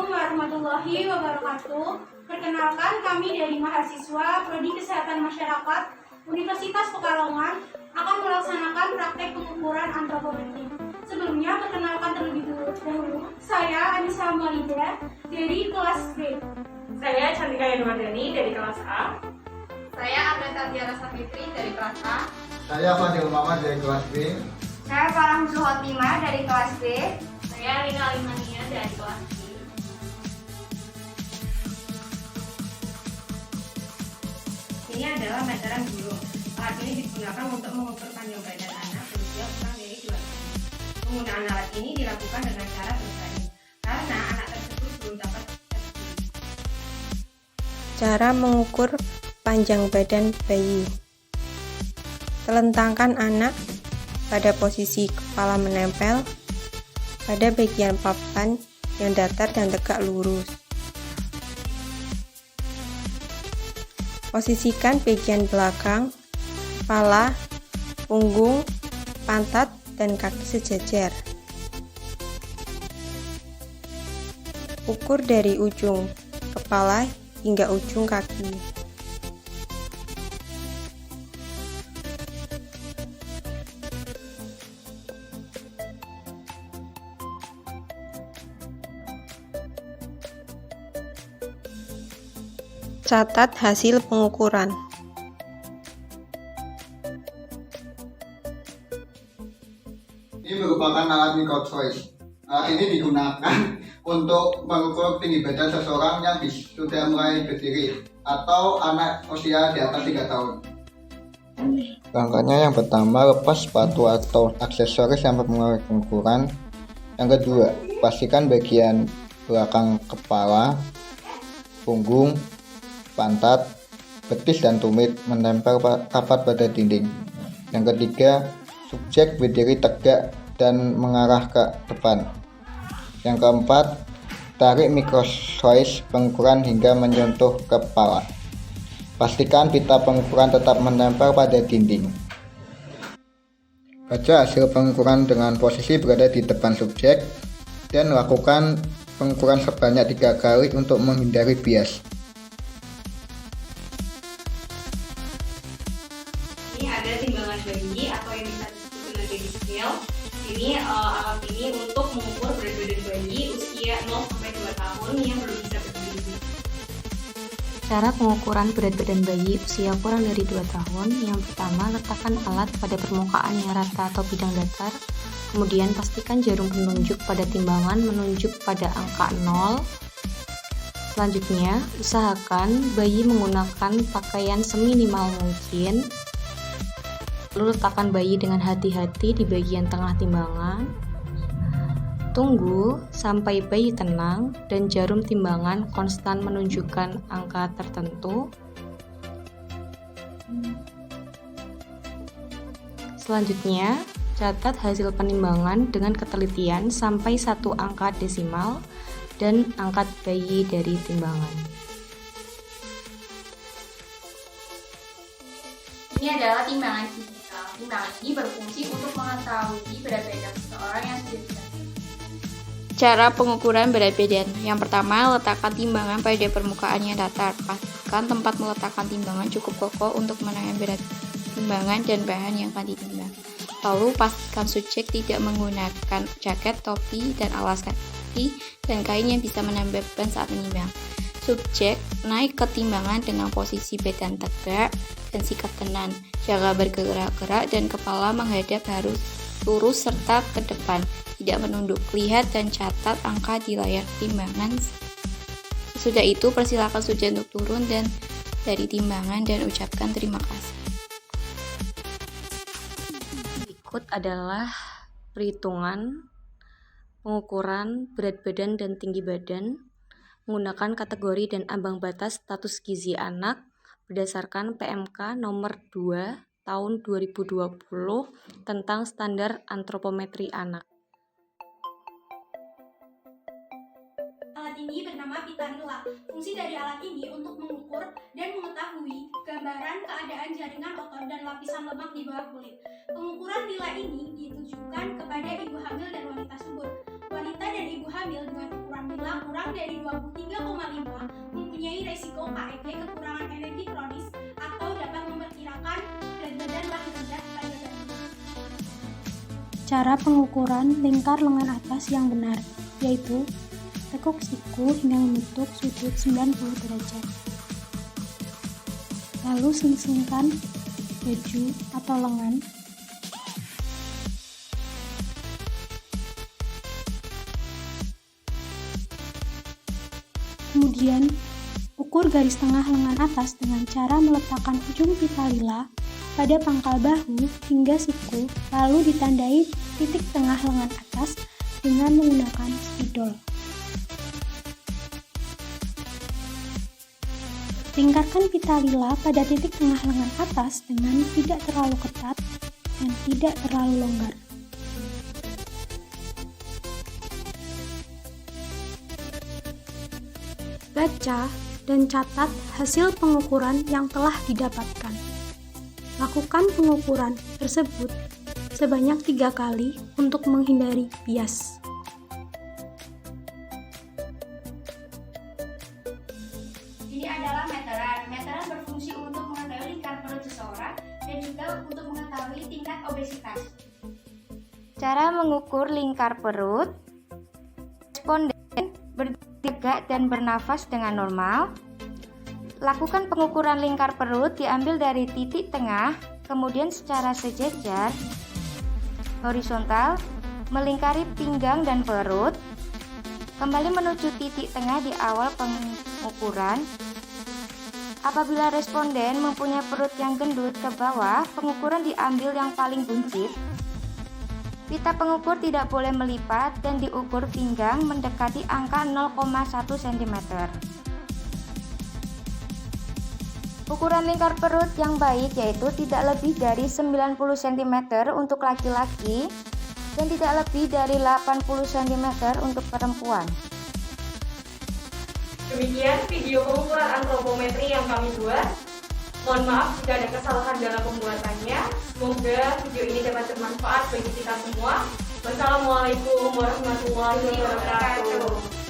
Assalamualaikum warahmatullahi wabarakatuh. Perkenalkan, kami dari mahasiswa Prodi Kesehatan Masyarakat Universitas Pekalongan akan melaksanakan praktek pengukuran antropometri. Sebelumnya, perkenalkan terlebih dahulu, saya Anissa Malida dari kelas B. Saya Cantika Yanwardani dari kelas A. Saya Amrita Tiara Savitri dari kelas A. Saya Fadil Muhammad dari kelas B. Saya Farah Zuhotimah dari kelas B. Saya Rina Alimania dari kelas B. Ini adalah meteran burung. Alat ini digunakan untuk mengukur panjang badan anak berusia kurang dari 2 tahun. Penggunaan alat ini dilakukan dengan cara bertanya, karena anak tersebut belum dapat berdiri. Cara mengukur panjang badan bayi. Telentangkan anak pada posisi kepala menempel pada bagian papan yang datar dan tegak lurus. Posisikan bagian belakang, kepala, punggung, pantat, dan kaki sejajar. Ukur dari ujung kepala hingga ujung kaki. Catat hasil pengukuran. Ini merupakan alat microchoice. Alat ini digunakan untuk mengukur tinggi badan seseorang yang sudah mulai berdiri atau anak usia di atas 3 tahun. Langkahnya yang pertama, lepas sepatu atau aksesoris yang mempengaruhi pengukuran. Yang kedua, pastikan bagian belakang kepala, punggung, pantat, betis, dan tumit menempel rapat pada dinding. Yang ketiga, subjek berdiri tegak dan mengarah ke depan. Yang keempat, tarik microchoice pengukuran hingga menyentuh kepala. Pastikan pita pengukuran tetap menempel pada dinding. Baca hasil pengukuran dengan posisi berada di depan subjek dan lakukan pengukuran sebanyak 3 kali untuk menghindari bias. Ini ada timbangan bayi atau yang bisa disebut dengan baby scale. Ini alat ini untuk mengukur berat badan bayi usia 0-2 tahun yang belum bisa berdiri. Cara pengukuran berat badan bayi usia kurang dari 2 tahun. Yang pertama, letakkan alat pada permukaan yang rata atau bidang datar. Kemudian pastikan jarum penunjuk pada timbangan menunjuk pada angka 0. Selanjutnya, usahakan bayi menggunakan pakaian seminimal mungkin. Lalu letakkan bayi dengan hati-hati di bagian tengah timbangan. Tunggu sampai bayi tenang dan jarum timbangan konstan menunjukkan angka tertentu. Selanjutnya, catat hasil penimbangan dengan ketelitian sampai 1 angka desimal dan angkat bayi dari timbangan. Ini adalah timbangan digital. Timbangan ini berfungsi untuk mengetahui berat badan seseorang yang sudah dewasa. Cara pengukuran berat badan. Yang pertama, letakkan timbangan pada permukaan yang datar. Pastikan tempat meletakkan timbangan cukup kokoh untuk menahan berat timbangan dan bahan yang akan ditimbang. Lalu, pastikan subjek tidak menggunakan jaket, topi, dan alas kaki dan kain yang bisa menambah beban saat menimbang. Subjek naik ke timbangan dengan posisi badan tegak dan sikap tenang. Jangan bergerak-gerak dan kepala menghadap harus lurus serta ke depan, tidak menunduk. Lihat dan catat angka di layar timbangan. Sesudah itu, persilakan subjek untuk turun dari timbangan dan ucapkan terima kasih. Berikut adalah perhitungan pengukuran berat badan dan tinggi badan menggunakan kategori dan ambang batas status gizi anak berdasarkan PMK nomor 2 tahun 2020 tentang standar antropometri anak. Alat ini bernama pita nila. Fungsi dari alat ini untuk mengukur dan mengetahui gambaran keadaan jaringan otot dan lapisan lemak di bawah kulit. Pengukuran nila ini ditujukan kepada ibu hamil dan wanita subur. Wanita dan ibu hamil dengan ukuran nila adalah kurang dari 23,5 mempunyai resiko KEK kekurangan energi kronis atau dapat memperkirakan berat badan paling rendah pada bayi. Cara pengukuran lingkar lengan atas yang benar, yaitu tekuk siku hingga membentuk sudut 90 derajat. Lalu sing-singkan baju atau lengan. Kemudian, ukur garis tengah lengan atas dengan cara meletakkan ujung pita lila pada pangkal bahu hingga siku, lalu ditandai titik tengah lengan atas dengan menggunakan spidol. Lingkarkan pita lila pada titik tengah lengan atas dengan tidak terlalu ketat dan tidak terlalu longgar. Baca dan catat hasil pengukuran yang telah didapatkan. Lakukan pengukuran tersebut sebanyak 3 kali untuk menghindari bias. Ini adalah meteran. Meteran berfungsi untuk mengetahui lingkar perut seseorang dan juga untuk mengetahui tingkat obesitas. Cara mengukur lingkar perut. Responden bertegak dan bernafas dengan normal. Lakukan pengukuran lingkar perut diambil dari titik tengah, kemudian secara sejajar, horizontal, melingkari pinggang dan perut. Kembali menuju titik tengah di awal pengukuran. Apabila responden mempunyai perut yang gendut ke bawah, pengukuran diambil yang paling buncit. Pita pengukur tidak boleh melipat dan diukur pinggang mendekati angka 0,1 cm. Ukuran lingkar perut yang baik yaitu tidak lebih dari 90 cm untuk laki-laki dan tidak lebih dari 80 cm untuk perempuan. Demikian video pengukuran antropometri yang kami buat. Mohon maaf jika ada kesalahan dalam pembuatannya. Semoga video ini dapat bermanfaat bagi kita semua. Wassalamualaikum warahmatullahi wabarakatuh.